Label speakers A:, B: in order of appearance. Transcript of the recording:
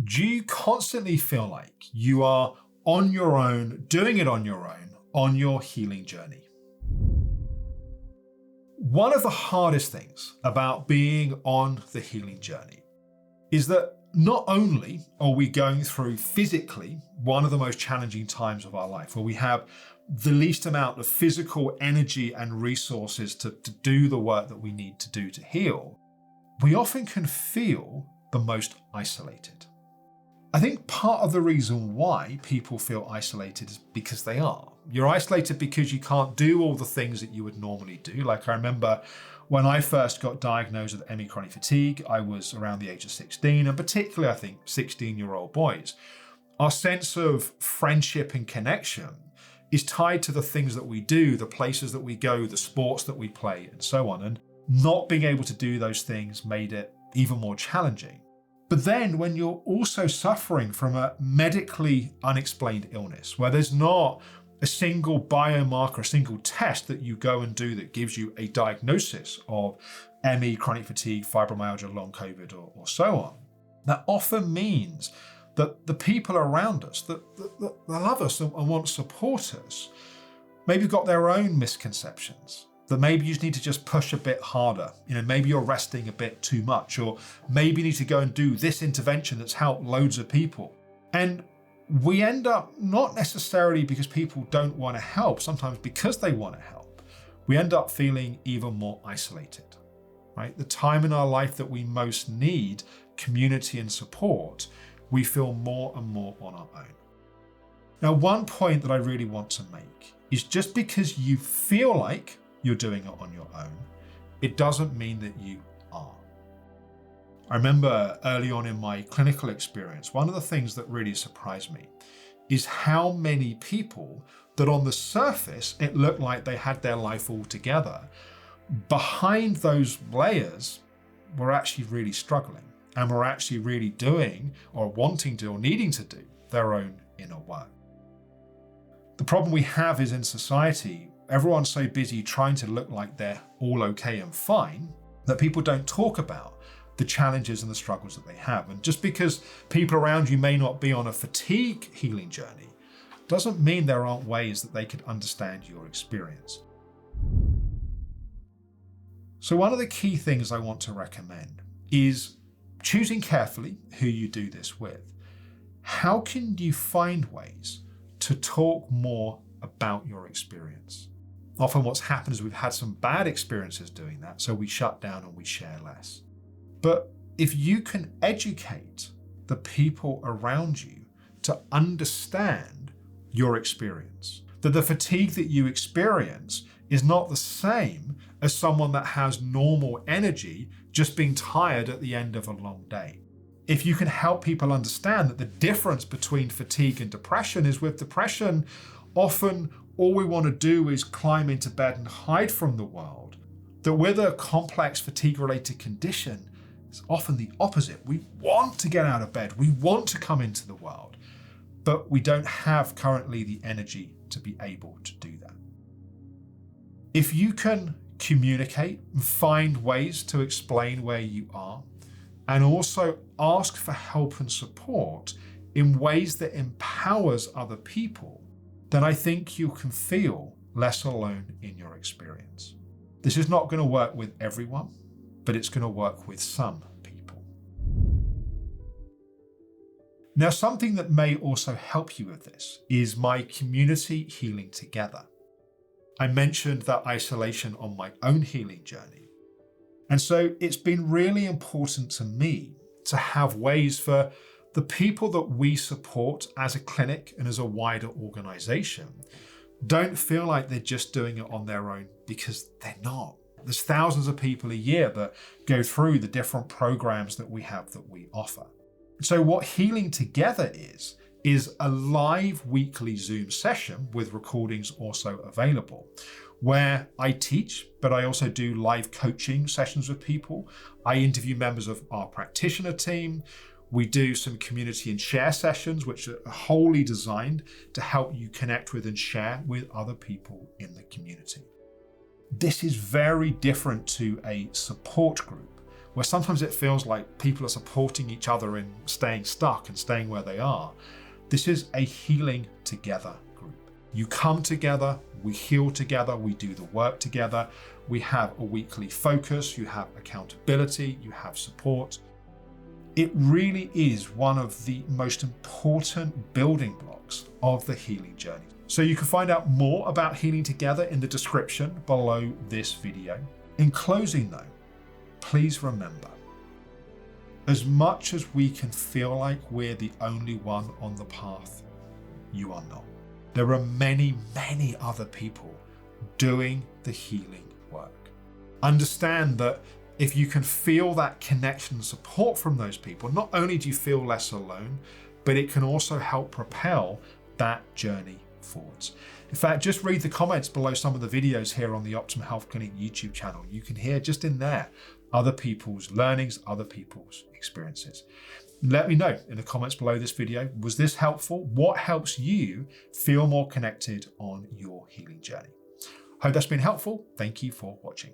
A: Do you constantly feel like you are on your own, doing it on your own, on your healing journey? One of the hardest things about being on the healing journey is that not only are we going through physically one of the most challenging times of our life, where we have the least amount of physical energy and resources to do the work that we need to do to heal, we often can feel the most isolated. I think part of the reason why people feel isolated is because they are. You're isolated because you can't do all the things that you would normally do. Like, I remember when I first got diagnosed with ME chronic fatigue, I was around the age of 16, and particularly I think 16-year-old boys. Our sense of friendship and connection is tied to the things that we do, the places that we go, the sports that we play, and so on. And not being able to do those things made it even more challenging. But then when you're also suffering from a medically unexplained illness, where there's not a single biomarker, a single test that you go and do that gives you a diagnosis of ME, chronic fatigue, fibromyalgia, long COVID, or so on, that often means that the people around us that love us and want to support us maybe got their own misconceptions. That maybe you just need to just push a bit harder. Maybe you're resting a bit too much, or maybe you need to go and do this intervention that's helped loads of people. And we end up, not necessarily because people don't want to help, sometimes because they want to help, we end up feeling even more isolated, right? The time in our life that we most need community and support, we feel more and more on our own. Now, one point that I really want to make is just because you feel like you're doing it on your own, it doesn't mean that you are. I remember early on in my clinical experience, one of the things that really surprised me is how many people that on the surface, it looked like they had their life all together. Behind those layers, were actually really struggling and were actually really doing or wanting to or needing to do their own inner work. The problem we have is in society, everyone's so busy trying to look like they're all okay and fine that people don't talk about the challenges and the struggles that they have. And just because people around you may not be on a fatigue healing journey doesn't mean there aren't ways that they could understand your experience. So one of the key things I want to recommend is choosing carefully who you do this with. How can you find ways to talk more about your experience? Often what's happened is we've had some bad experiences doing that, so we shut down and we share less. But if you can educate the people around you to understand your experience, that the fatigue that you experience is not the same as someone that has normal energy just being tired at the end of a long day. If you can help people understand that the difference between fatigue and depression is with depression, often all we want to do is climb into bed and hide from the world. That with a complex fatigue-related condition, it's often the opposite. We want to get out of bed. We want to come into the world, but we don't have currently the energy to be able to do that. If you can communicate and find ways to explain where you are, and also ask for help and support in ways that empowers other people, then I think you can feel less alone in your experience. This is not going to work with everyone, but it's going to work with some people. Now, something that may also help you with this is my community Healing Together. I mentioned that isolation on my own healing journey. And so it's been really important to me to have ways for the people that we support as a clinic and as a wider organization don't feel like they're just doing it on their own, because they're not. There's thousands of people a year that go through the different programs that we have that we offer. So what Healing Together is a live weekly Zoom session with recordings also available, where I teach, but I also do live coaching sessions with people. I interview members of our practitioner team. We do some community and share sessions, which are wholly designed to help you connect with and share with other people in the community. This is very different to a support group where sometimes it feels like people are supporting each other in staying stuck and staying where they are. This is a healing together group. You come together, we heal together, we do the work together, we have a weekly focus, you have accountability, you have support. It really is one of the most important building blocks of the healing journey. So you can find out more about Healing Together in the description below this video. In closing though, please remember, as much as we can feel like we're the only one on the path, you are not. There are many, many other people doing the healing work. Understand that if you can feel that connection and support from those people, not only do you feel less alone, but it can also help propel that journey forwards. In fact, just read the comments below some of the videos here on the Optimum Health Clinic YouTube channel. You can hear just in there other people's learnings, other people's experiences. Let me know in the comments below this video, was this helpful? What helps you feel more connected on your healing journey? Hope that's been helpful. Thank you for watching.